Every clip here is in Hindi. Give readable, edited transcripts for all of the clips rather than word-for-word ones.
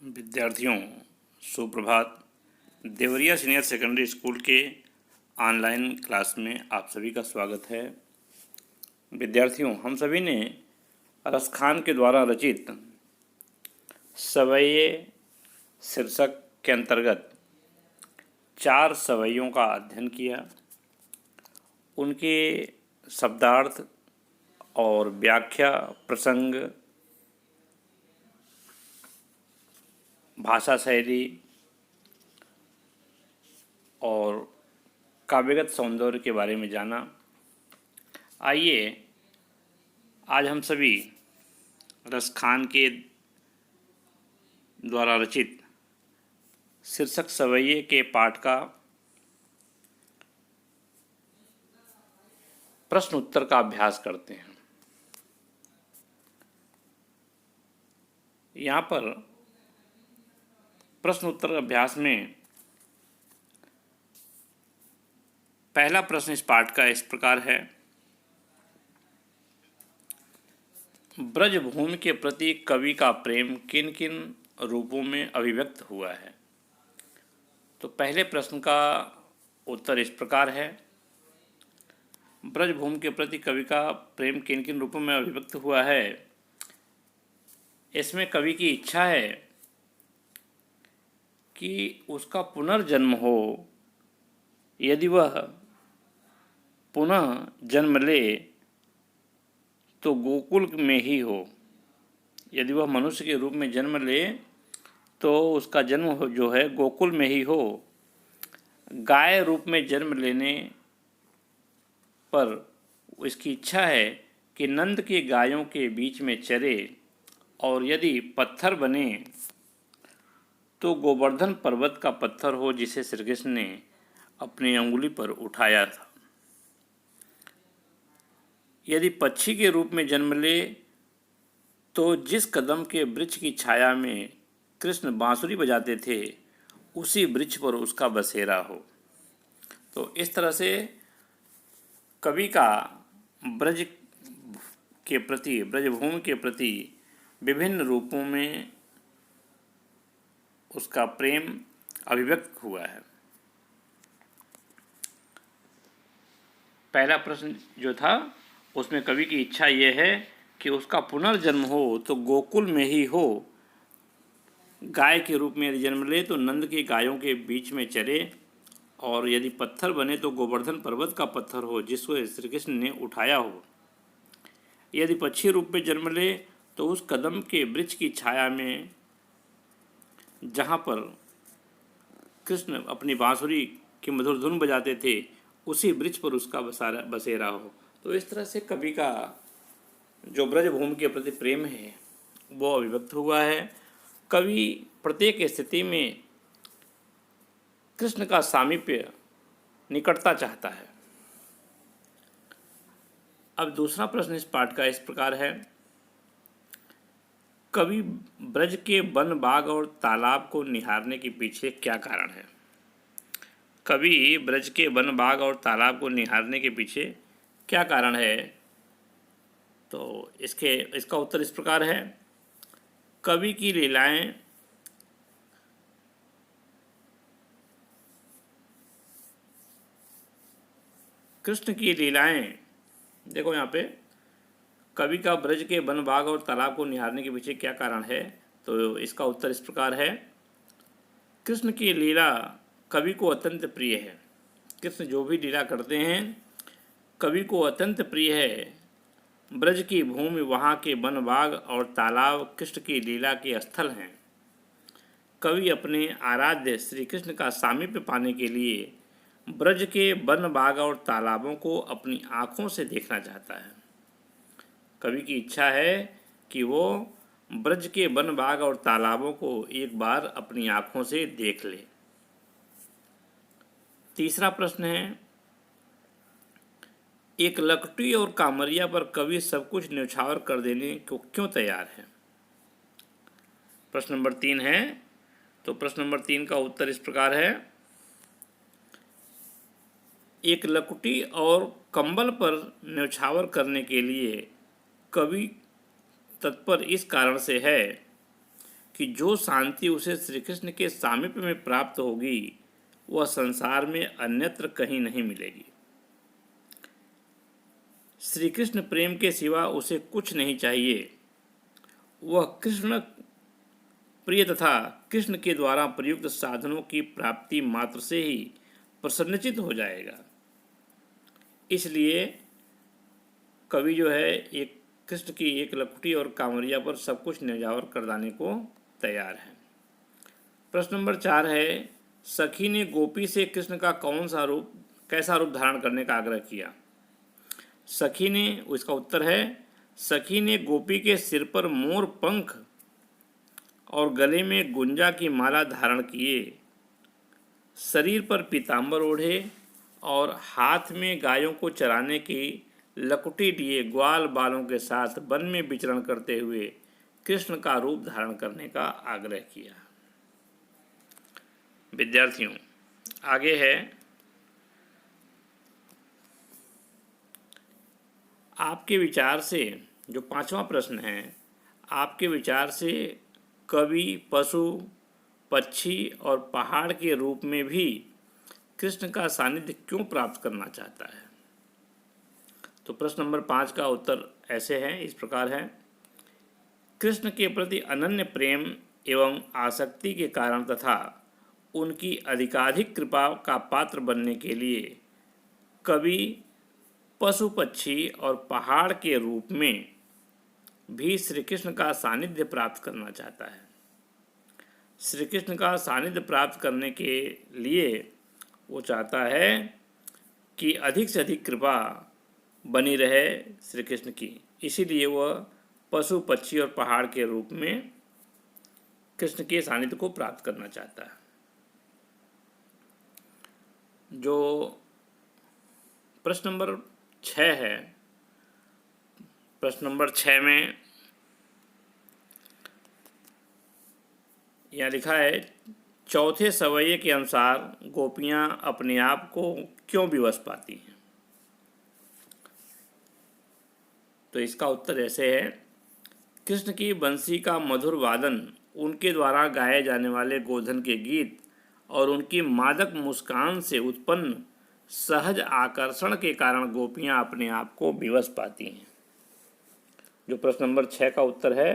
विद्यार्थियों, सुप्रभात। देवरिया सीनियर सेकेंडरी स्कूल के ऑनलाइन क्लास में आप सभी का स्वागत है। विद्यार्थियों, हम सभी ने रस खान के द्वारा रचित सवैये शीर्षक के अंतर्गत 4 सवैयों का अध्ययन किया। उनके शब्दार्थ और व्याख्या, प्रसंग, भाषा शैली और काव्यगत सौंदर्य के बारे में जाना। आइए आज हम सभी रस खान के द्वारा रचित शीर्षक सवैये के पाठ का प्रश्न उत्तर का अभ्यास करते हैं। यहाँ पर प्रश्न उत्तर अभ्यास में पहला प्रश्न इस पाठ का इस प्रकार है। ब्रजभूमि के प्रति कवि का प्रेम किन किन रूपों में अभिव्यक्त हुआ है? तो पहले प्रश्न का उत्तर इस प्रकार है। ब्रजभूमि के प्रति कवि का प्रेम किन किन रूपों में अभिव्यक्त हुआ है? इसमें कवि की इच्छा है कि उसका पुनर्जन्म हो। यदि वह पुनः जन्म ले तो गोकुल में ही हो। यदि वह मनुष्य के रूप में जन्म ले तो उसका जन्म जो है गोकुल में ही हो। गाय रूप में जन्म लेने पर इसकी इच्छा है कि नंद के गायों के बीच में चरे, और यदि पत्थर बने तो गोवर्धन पर्वत का पत्थर हो जिसे श्री कृष्ण ने अपनी अंगुली पर उठाया था। यदि पक्षी के रूप में जन्म ले तो जिस कदम के वृक्ष की छाया में कृष्ण बांसुरी बजाते थे उसी वृक्ष पर उसका बसेरा हो। तो इस तरह से कवि का ब्रज के प्रति, ब्रजभूमि के प्रति विभिन्न रूपों में उसका प्रेम अभिव्यक्त हुआ है। पहला प्रश्न जो था उसमें कवि की इच्छा ये है कि उसका पुनर्जन्म हो तो गोकुल में ही हो। गाय के रूप में यदि जन्म ले तो नंद की गायों के बीच में चरे, और यदि पत्थर बने तो गोवर्धन पर्वत का पत्थर हो जिसको श्री कृष्ण ने उठाया हो। यदि पक्षी रूप में जन्म ले तो उस कदम के वृक्ष की छाया में जहाँ पर कृष्ण अपनी बांसुरी की मधुर धुन बजाते थे उसी वृक्ष पर उसका बसेरा हो। तो इस तरह से कवि का जो ब्रजभूमि के प्रति प्रेम है वो अभिव्यक्त हुआ है। कवि प्रत्येक स्थिति में कृष्ण का सामीप्य, निकटता चाहता है। अब दूसरा प्रश्न इस पाठ का इस प्रकार है। कवि ब्रज के वन, बाग और तालाब को निहारने के पीछे क्या कारण है? कवि ब्रज के वन, बाग और तालाब को निहारने के पीछे क्या कारण है? तो इसका उत्तर इस प्रकार है। कवि की लीलाएं कृष्ण की लीलाएं, देखो यहाँ पे कवि का ब्रज के वन, बाग और तालाब को निहारने के पीछे क्या कारण है? तो इसका उत्तर इस प्रकार है। कृष्ण की लीला कवि को अत्यंत प्रिय है। कृष्ण जो भी लीला करते हैं कवि को अत्यंत प्रिय है। ब्रज की भूमि, वहाँ के वन, बाग और तालाब कृष्ण की लीला के स्थल हैं। कवि अपने आराध्य श्री कृष्ण का सामीप्य पाने के लिए ब्रज के वन, बाग और तालाबों को अपनी आँखों से देखना चाहता है। कवि की इच्छा है कि वो ब्रज के वन, बाग और तालाबों को एक बार अपनी आँखों से देख ले। तीसरा प्रश्न है। एक लकड़ी और कामरिया पर कवि सब कुछ न्यौछावर कर देने को क्यों तैयार है? प्रश्न नंबर 3 है। तो प्रश्न नंबर 3 का उत्तर इस प्रकार है। एक लकड़ी और कंबल पर न्यौछावर करने के लिए कवि तत्पर इस कारण से है कि जो शांति उसे श्री कृष्ण के सामीप्य में प्राप्त होगी वह संसार में अन्यत्र कहीं नहीं मिलेगी। श्री कृष्ण प्रेम के सिवा उसे कुछ नहीं चाहिए। वह कृष्ण प्रिय तथा कृष्ण के द्वारा प्रयुक्त साधनों की प्राप्ति मात्र से ही प्रसन्नचित हो जाएगा। इसलिए कवि जो है एक कृष्ण की एक लकुटी और कांवरिया पर सब कुछ न्यौछावर कर देने को तैयार है। प्रश्न नंबर 4 है, सखी ने गोपी से कृष्ण का कैसा रूप धारण करने का आग्रह किया। सखी ने, इसका उत्तर है, सखी ने गोपी के सिर पर मोर पंख और गले में गुंजा की माला धारण किए, शरीर पर पीताम्बर ओढ़े और हाथ में गायों को चराने की लकुटी लिए ग्वाल बालों के साथ वन में विचरण करते हुए कृष्ण का रूप धारण करने का आग्रह किया। विद्यार्थियों, आगे है आपके विचार से, जो 5वां प्रश्न है, आपके विचार से कवि पशु, पक्षी और पहाड़ के रूप में भी कृष्ण का सानिध्य क्यों प्राप्त करना चाहता है। तो प्रश्न नंबर 5 का उत्तर ऐसे है, इस प्रकार है, कृष्ण के प्रति अनन्य प्रेम एवं आसक्ति के कारण तथा उनकी अधिकाधिक कृपा का पात्र बनने के लिए कवि पशु, पक्षी और पहाड़ के रूप में भी श्री कृष्ण का सानिध्य प्राप्त करना चाहता है। श्री कृष्ण का सानिध्य प्राप्त करने के लिए वो चाहता है कि अधिक से अधिक कृपा बनी रहे श्री कृष्ण की, इसीलिए वह पशु, पक्षी और पहाड़ के रूप में कृष्ण के सानिध्य को प्राप्त करना चाहता है। जो प्रश्न नंबर 6 है, प्रश्न नंबर 6 में यहाँ लिखा है, चौथे सवैये के अनुसार गोपियाँ अपने आप को क्यों विवश पाती हैं। तो इसका उत्तर ऐसे है, कृष्ण की बंसी का मधुर वादन, उनके द्वारा गाए जाने वाले गोधन के गीत और उनकी मादक मुस्कान से उत्पन्न सहज आकर्षण के कारण गोपियाँ अपने आप को विवश पाती हैं। जो प्रश्न नंबर 6 का उत्तर है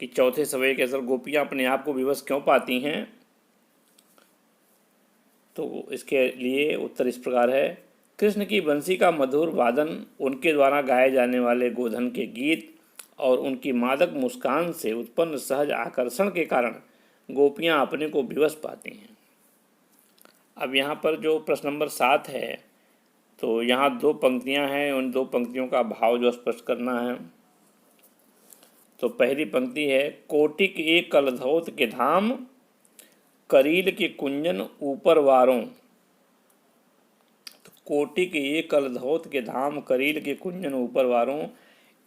कि चौथे सवैये के असर गोपियाँ अपने आप को विवश क्यों पाती हैं, तो इसके लिए उत्तर इस प्रकार है, कृष्ण की बंसी का मधुर वादन, उनके द्वारा गाए जाने वाले गोधन के गीत और उनकी मादक मुस्कान से उत्पन्न सहज आकर्षण के कारण गोपियाँ अपने को विवश पाती हैं। अब यहाँ पर जो प्रश्न नंबर 7 है, तो यहाँ 2 पंक्तियाँ हैं, उन 2 पंक्तियों का भाव जो स्पष्ट करना है। तो पहली पंक्ति है, कोटिक एक कलधौत के धाम, करील के कुंजन ऊपर वारों। तो कोटिक एक कलधौत के धाम, करील के कुंजन ऊपर वारों,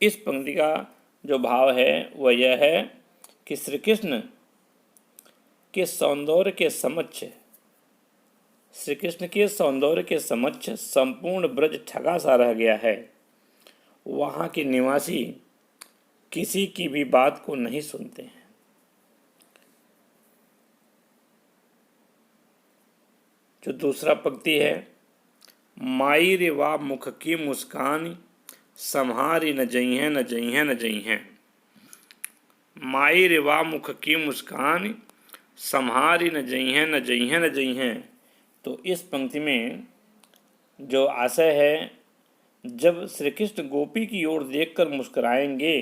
इस पंक्ति का जो भाव है वह यह है कि श्री कृष्ण के सौंदर्य के समक्ष, श्री कृष्ण के सौंदर्य के समक्ष संपूर्ण ब्रज ठगा सा रह गया है। वहाँ के निवासी किसी की भी बात को नहीं सुनते हैं। जो दूसरा पंक्ति है, माई रे वाह मुख की मुस्कान, संहारी न जई हैं न जई हैं न जई हैं। माई रे वाह मुख की मुस्कान, संहारी न जई हैं न जई हैं न जई हैं। तो इस पंक्ति में जो आशय है, जब श्री कृष्ण गोपी की ओर देखकर मुस्कुराएंगे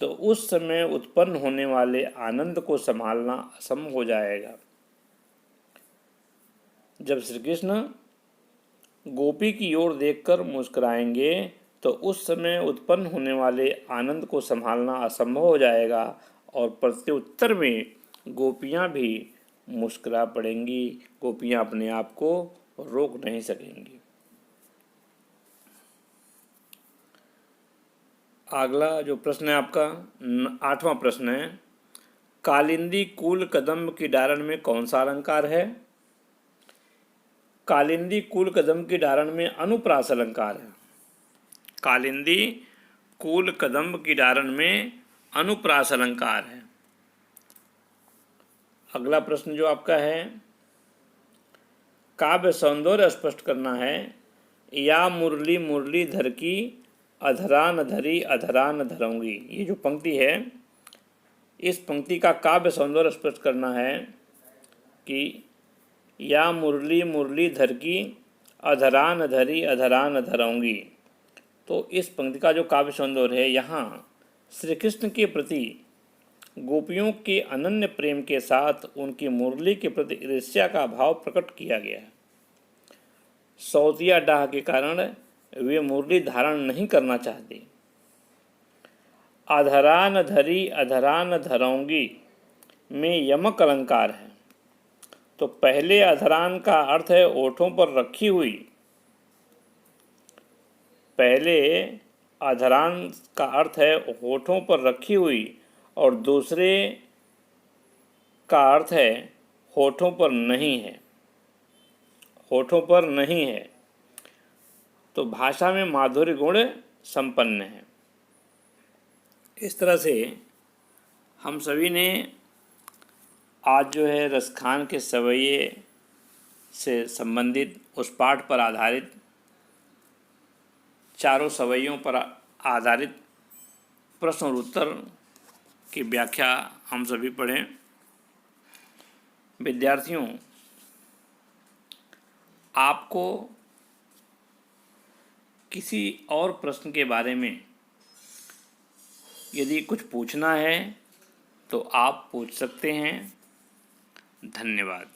तो उस समय उत्पन्न होने वाले आनंद को संभालना असंभव हो जाएगा। जब श्री कृष्ण गोपी की ओर देखकर मुस्कुराएंगे तो उस समय उत्पन्न होने वाले आनंद को संभालना असंभव हो जाएगा और प्रत्युत्तर में गोपियाँ भी मुस्कुरा पड़ेंगी, गोपियाँ अपने आप को रोक नहीं सकेंगी। अगला जो प्रश्न है आपका 8वां प्रश्न है, कालिंदी कूल कदम्ब की डारण में कौन सा अलंकार है। कालिंदी कूल कदम्ब की डारण में अनुप्रास अलंकार है। कालिंदी कूल कदम्ब की डारण में अनुप्रास अलंकार है। अगला प्रश्न जो आपका है, काव्य सौंदर्य स्पष्ट करना है। या मुरली मुरलीधर की अधरान धरी अधरान धरूंगी। ये जो पंक्ति है, इस पंक्ति का काव्य सौंदर्य स्पष्ट करना है कि या मुरली मुरलीधर की अधरान धरी अधरान धरूंगी। तो इस पंक्ति का जो काव्य सौंदर्य है, यहाँ श्री कृष्ण के प्रति गोपियों के अनन्य प्रेम के साथ उनकी मुरली के प्रति ईर्ष्या का भाव प्रकट किया गया है। सौतिया डाह के कारण वे मुरली धारण नहीं करना चाहते। अधरान धरी अधरान धरऊंगी में यमक अलंकार है। तो पहले अधरान का अर्थ है ओठों पर रखी हुई। पहले अधरान का अर्थ है होठों पर रखी हुई और दूसरे का अर्थ है होठों पर नहीं है, होठों पर नहीं है। तो भाषा में माधुर्य गुण संपन्न है। इस तरह से हम सभी ने आज जो है रसखान के सवैये से संबंधित उस पाठ पर आधारित, चारों सवैयों पर आधारित प्रश्न और उत्तर की व्याख्या हम सभी पढ़ें। विद्यार्थियों, आपको किसी और प्रश्न के बारे में यदि कुछ पूछना है तो आप पूछ सकते हैं। धन्यवाद।